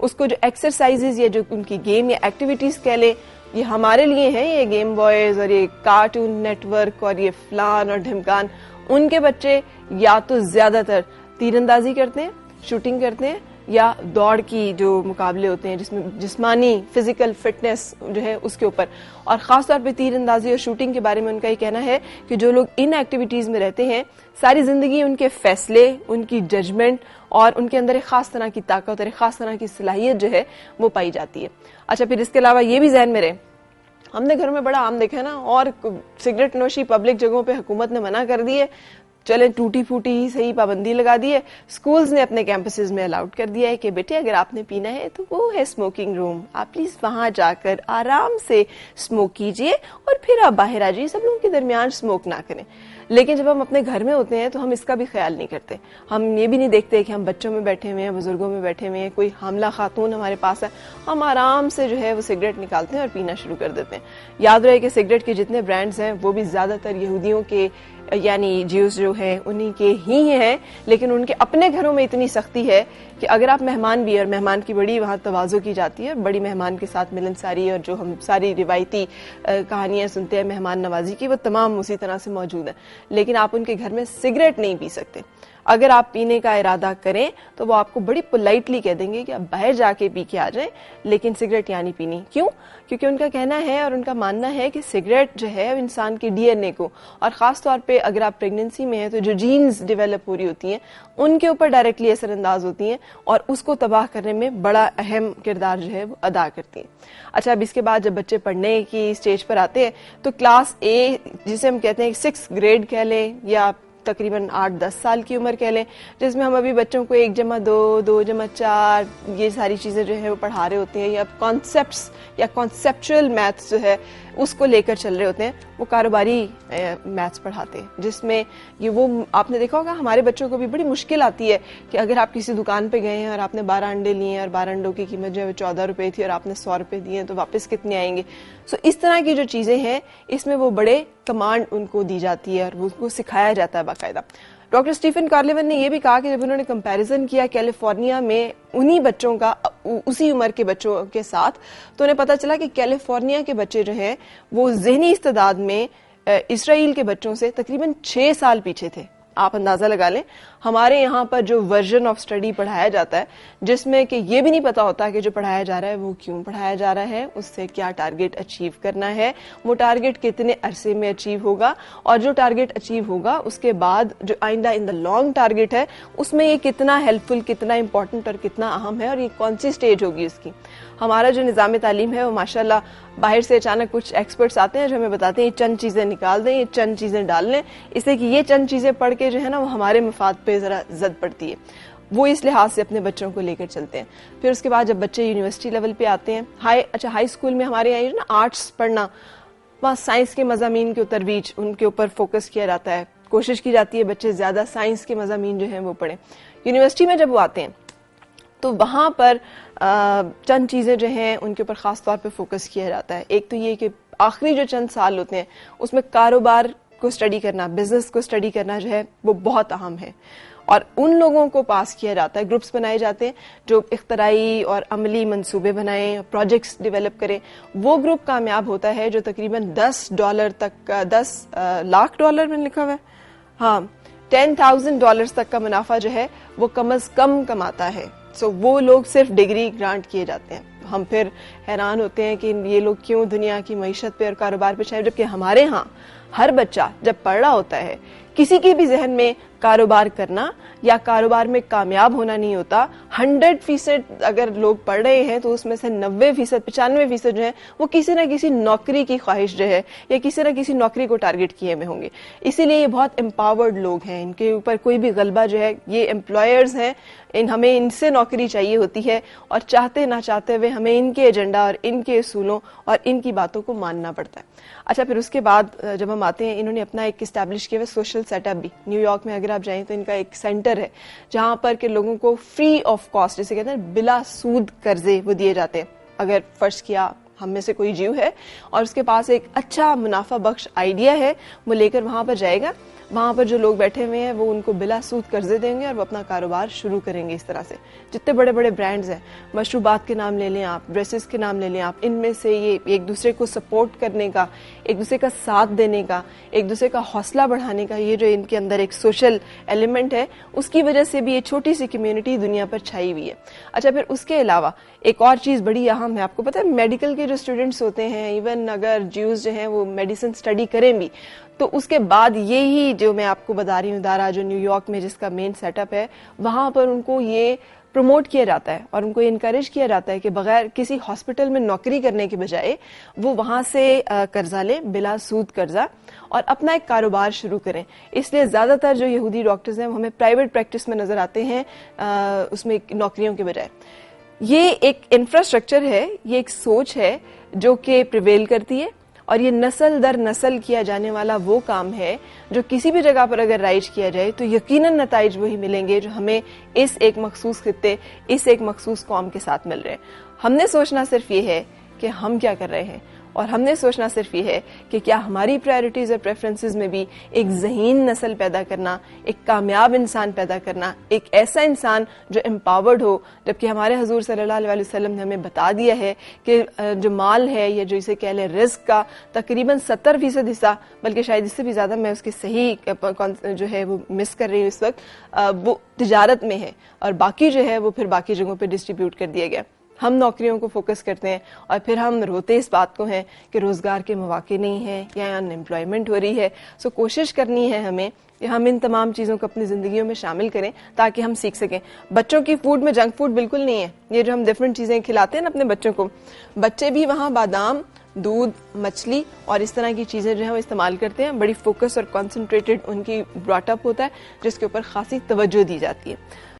اس کو جو ایکسرسائزز یا جو ان کی گیم یا ایکٹیویٹیز کہہ لیں یہ ہمارے لیے ہیں, یہ گیم بوائز اور یہ کارٹون نیٹ ورک اور یہ فلان اور ڈھمکان, ان کے بچے یا تو زیادہ تر تیر اندازی کرتے ہیں, شوٹنگ کرتے ہیں, یا دوڑ کی جو مقابلے ہوتے ہیں جس میں جسمانی فزیکل فٹنس جو ہے اس کے اوپر, اور خاص طور پہ تیر اندازی اور شوٹنگ کے بارے میں ان کا یہ کہنا ہے کہ جو لوگ ان ایکٹیویٹیز میں رہتے ہیں ساری زندگی ان کے فیصلے, ان کی ججمنٹ اور ان کے اندر ایک خاص طرح کی طاقت اور ایک خاص طرح کی صلاحیت جو ہے وہ پائی جاتی ہے. اچھا پھر اس کے علاوہ یہ بھی ذہن میں رہے, ہم نے گھر میں بڑا عام دیکھا ہے نا, اور سگریٹ نوشی پبلک جگہوں پہ حکومت نے منع کر دی ہے, چلیں ٹوٹی پھوٹی ہی صحیح پابندی لگا دی ہے, اسکولز نے اپنے کیمپسز میں الاؤڈ کر دیا ہے کہ بیٹے اگر آپ نے پینا ہے تو وہ ہے اسموکنگ روم, آپ پلیز وہاں جا کر آرام سے اسموک کیجئے اور پھر آپ باہر آ جائیے, سب لوگوں کے درمیان اسموک نہ کریں. لیکن جب ہم اپنے گھر میں ہوتے ہیں تو ہم اس کا بھی خیال نہیں کرتے, ہم یہ بھی نہیں دیکھتے کہ ہم بچوں میں بیٹھے ہوئے ہیں, بزرگوں میں بیٹھے ہوئے ہیں, کوئی حاملہ خاتون ہمارے پاس ہے, ہم آرام سے جو ہے وہ سگریٹ نکالتے ہیں اور پینا شروع کر دیتے ہیں. یاد رہے کہ سگریٹ کے جتنے برانڈز ہیں وہ بھی زیادہ تر یہودیوں کے یعنی جیوز جو ہیں انہی کے ہی ہیں, لیکن ان کے اپنے گھروں میں اتنی سختی ہے کہ اگر آپ مہمان بھی, اور مہمان کی بڑی وہاں تواضع کی جاتی ہے, بڑی مہمان کے ساتھ ملنساری اور جو ہم ساری روایتی کہانیاں سنتے ہیں مہمان نوازی کی وہ تمام اسی طرح سے موجود ہیں, لیکن آپ ان کے گھر میں سگریٹ نہیں پی سکتے. اگر آپ پینے کا ارادہ کریں تو وہ آپ کو بڑی پولائٹلی کہہ دیں گے کہ آپ باہر جا کے پی کے آ جائیں, لیکن سگریٹ یعنی پینی. کیوں؟ کیونکہ ان کا کہنا ہے اور ان کا ماننا ہے کہ سگریٹ جو ہے انسان کے ڈی این اے کو, اور خاص طور پہ اگر آپ پریگننسی میں ہیں تو جو جینز ڈیولپ ہو رہی ہوتی ہیں ان کے اوپر ڈائریکٹلی اثر انداز ہوتی ہیں اور اس کو تباہ کرنے میں بڑا اہم کردار جو ہے وہ ادا کرتی ہیں. اچھا اب اس کے بعد جب بچے پڑھنے کی اسٹیج پر آتے ہیں تو کلاس اے جسے ہم کہتے ہیں 6 گریڈ کہہ لیں یا تقریباً 8-10 سال کی عمر کہہ لیں, جس میں ہم ابھی بچوں کو 1+2 2+4 یہ ساری چیزیں جو ہے وہ پڑھا رہے ہوتے ہیں, یا کانسیپٹس یا کانسیپچل میتھس جو ہے اس کو لے کر چل رہے ہوتے ہیں, وہ کاروباری میتھس پڑھاتے ہیں جس میں یہ وہ آپ نے دیکھا ہوگا ہمارے بچوں کو بھی بڑی مشکل آتی ہے کہ اگر آپ کسی دکان پہ گئے ہیں اور آپ نے 12 انڈے لیے ہیں اور 12 انڈوں کی قیمت جو ہے 14 روپے تھی اور آپ نے 100 روپے دیے تو واپس کتنے آئیں گے. سو اس طرح کی جو چیزیں ہیں اس میں وہ بڑے کمانڈ ان کو دی جاتی ہے اور اس کو سکھایا جاتا ہے باقاعدہ. ڈاکٹر اسٹیفن کارلیون نے یہ بھی کہا کہ جب انہوں نے کمپیریزن کیا کیلیفورنیا میں انہی بچوں کا اسی عمر کے بچوں کے ساتھ, تو انہیں پتا چلا کہ کیلیفورنیا کے بچے جو ہیں وہ ذہنی استعداد میں اسرائیل کے بچوں سے تقریباً 6 سال پیچھے تھے. آپ اندازہ لگا لیں ہمارے یہاں پر جو ورژن آف اسٹڈی پڑھایا جاتا ہے جس میں کہ یہ بھی نہیں پتا ہوتا کہ جو پڑھایا جا رہا ہے وہ کیوں پڑھایا جا رہا ہے, اس سے کیا ٹارگٹ اچیو کرنا ہے, وہ ٹارگٹ کتنے عرصے میں اچیو ہوگا, اور جو ٹارگٹ اچیو ہوگا اس کے بعد جو آئندہ ان دا لانگ ٹارگٹ ہے اس میں یہ کتنا ہیلپ فل, کتنا امپورٹنٹ اور کتنا اہم ہے, اور یہ کون سی سٹیج ہوگی اس کی. ہمارا جو نظام تعلیم ہے وہ ماشاءاللہ باہر سے اچانک کچھ ایکسپرٹس آتے ہیں جو ہمیں بتاتے ہیں یہ چند چیزیں نکال دیں, یہ چند چیزیں ڈال لیں, اس لیے کہ یہ چند چیزیں پڑھ کے جو ہے نا وہ ہمارے مفاد پہ ذرا زد پڑتی ہے, وہ اس لحاظ سے اپنے بچوں کو لے کر چلتے ہیں. پھر اس کے بعد جب بچے یونیورسٹی لیول پہ آتے ہیں, ہائی اسکول میں ہمارے یہاں نا آرٹس پڑھنا, وہاں سائنس کے مضامین کے ترویج ان کے اوپر فوکس کیا جاتا ہے, کوشش کی جاتی ہے بچے زیادہ سائنس کے مضامین جو ہیں وہ پڑھیں. یونیورسٹی میں جب وہ آتے ہیں تو وہاں پر چند چیزیں جو ہیں ان کے اوپر خاص طور پہ فوکس کیا جاتا ہے. ایک تو یہ کہ آخری جو چند سال ہوتے ہیں اس میں کاروبار کو اسٹڈی کرنا, بزنس کو اسٹڈی کرنا جو ہے وہ بہت اہم ہے, اور ان لوگوں کو پاس کیا جاتا ہے, گروپس بنائے جاتے ہیں جو اختراعی اور عملی منصوبے بنائیں, پروجیکٹس ڈیولپ کریں. وہ گروپ کامیاب ہوتا ہے جو تقریباً $10 تک, $10 لاکھ میں لکھا ہوا ہے, ہاں $10,000 تک کا منافع جو ہے وہ کم از کم کماتا ہے. سو وہ لوگ صرف ڈگری گرانٹ کیے جاتے ہیں. ہم پھر حیران ہوتے ہیں کہ یہ لوگ کیوں دنیا کی معیشت پہ اور کاروبار پہ چاہے, جبکہ ہمارے ہاں ہر بچہ جب پڑھ رہا ہوتا ہے کسی کے بھی ذہن میں کاروبار کرنا یا کاروبار میں کامیاب ہونا نہیں ہوتا. 100% اگر لوگ پڑھ رہے ہیں تو اس میں سے 90%, 95% جو ہے وہ کسی نہ کسی نوکری کی خواہش جو ہے یا کسی نہ کسی نوکری کو ٹارگٹ کیے ہوئے ہوں گے. اسی لیے یہ بہت امپاورڈ لوگ ہیں, ان کے اوپر کوئی بھی غلبہ جو ہے, یہ امپلائرز ہیں, ہمیں ان سے نوکری چاہیے ہوتی ہے اور چاہتے نہ چاہتے ہوئے ہمیں ان کے ایجنڈا اور ان کے اصولوں اور ان کی باتوں کو ماننا پڑتا ہے. اچھا پھر اس کے بعد جب ہم آتے ہیں, انہوں نے اپنا ایک اسٹیبلش کیا ہوا سوشل سیٹ اپ بھی. نیو یارک میں اگر آپ جائیں تو ان کا ایک سینٹر ہے جہاں پر کہ لوگوں کو فری آف کاسٹ, جسے کہتے ہیں بلا سود قرضے وہ دیے جاتے ہیں. اگر فرض کیا ہم میں سے کوئی جیو ہے اور اس کے پاس ایک اچھا منافع بخش آئیڈیا ہے, وہ لے کر وہاں پر جائے گا وہاں پر جو لوگ بیٹھے ہوئے ہیں وہ ان کو بلا سود قرضے دیں گے اور وہ اپنا کاروبار شروع کریں گے اس طرح سے. جتنے بڑے بڑے برانڈز ہیں, مشروبات کے نام لے لیں آپ, ڈریسز کے نام لے لیں آپ, ان میں سے یہ ایک دوسرے کو سپورٹ کرنے کا, ایک دوسرے کا ساتھ دینے کا, ایک دوسرے کا حوصلہ بڑھانے کا, یہ جو ان کے اندر ایک سوشل ایلیمنٹ ہے, اس کی وجہ سے بھی یہ چھوٹی سی کمیونٹی دنیا پر چھائی ہوئی ہے. اچھا, پھر اس کے علاوہ ایک اور چیز بڑی اہم ہے. آپ کو پتہ ہے میڈیکل کے جو اسٹوڈنٹس ہوتے ہیں, ایون اگر جیوز جو ہیں وہ میڈیسن اسٹڈی کریں بھی, تو اس کے بعد یہی جو میں آپ کو بتا رہی ہوں ادارہ جو نیو یارک میں جس کا مین سیٹ اپ ہے, وہاں پر ان کو یہ پروموٹ کیا جاتا ہے اور ان کو انکریج کیا جاتا ہے کہ بغیر کسی ہاسپٹل میں نوکری کرنے کے بجائے وہ وہاں سے قرضہ لیں, بلا سود قرضہ, اور اپنا ایک کاروبار شروع کریں. اس لیے زیادہ تر جو یہودی ڈاکٹرز ہیں وہ ہمیں پرائیویٹ پریکٹس میں نظر آتے ہیں, اس میں نوکریوں کے بجائے. یہ ایک انفراسٹرکچر ہے, یہ ایک سوچ ہے جو کہ پریویل کرتی ہے, اور یہ نسل در نسل کیا جانے والا وہ کام ہے جو کسی بھی جگہ پر اگر رائج کیا جائے تو یقیناً نتائج وہی ملیں گے جو ہمیں اس ایک مخصوص خطے, اس ایک مخصوص قوم کے ساتھ مل رہے ہیں. ہم نے سوچنا صرف یہ ہے کہ ہم کیا کر رہے ہیں, اور ہم نے سوچنا صرف یہ ہے کہ کیا ہماری پرائرٹیز اور پریفرنسز میں بھی ایک ذہین نسل پیدا کرنا, ایک کامیاب انسان پیدا کرنا, ایک ایسا انسان جو امپاورڈ ہو, جبکہ ہمارے حضور صلی اللہ علیہ وسلم نے ہمیں بتا دیا ہے کہ جو مال ہے یا جو اسے کہہ لیں رزق کا تقریباً 70% حصہ, بلکہ شاید اس سے بھی زیادہ, میں اس کی صحیح جو ہے وہ مس کر رہی ہوں اس وقت, وہ تجارت میں ہے, اور باقی جو ہے وہ پھر باقی جگہوں پہ ڈسٹریبیوٹ کر دیا گیا. ہم نوکریوں کو فوکس کرتے ہیں اور پھر ہم روتے اس بات کو ہیں کہ روزگار کے مواقع نہیں ہیں یا ان امپلائمنٹ ہو رہی ہے. سو کوشش کرنی ہے ہمیں کہ ہم ان تمام چیزوں کو اپنی زندگیوں میں شامل کریں تاکہ ہم سیکھ سکیں. بچوں کی فوڈ میں جنک فوڈ بالکل نہیں ہے. یہ جو ہم ڈفرینٹ چیزیں کھلاتے ہیں نا اپنے بچوں کو, بچے بھی وہاں بادام, دودھ, مچھلی اور اس طرح کی چیزیں جو ہیں وہ استعمال کرتے ہیں. بڑی فوکس اور کانسنٹریٹڈ ان کی براٹ اپ ہوتا ہے جس کے اوپر خاصی توجہ دی جاتی ہے.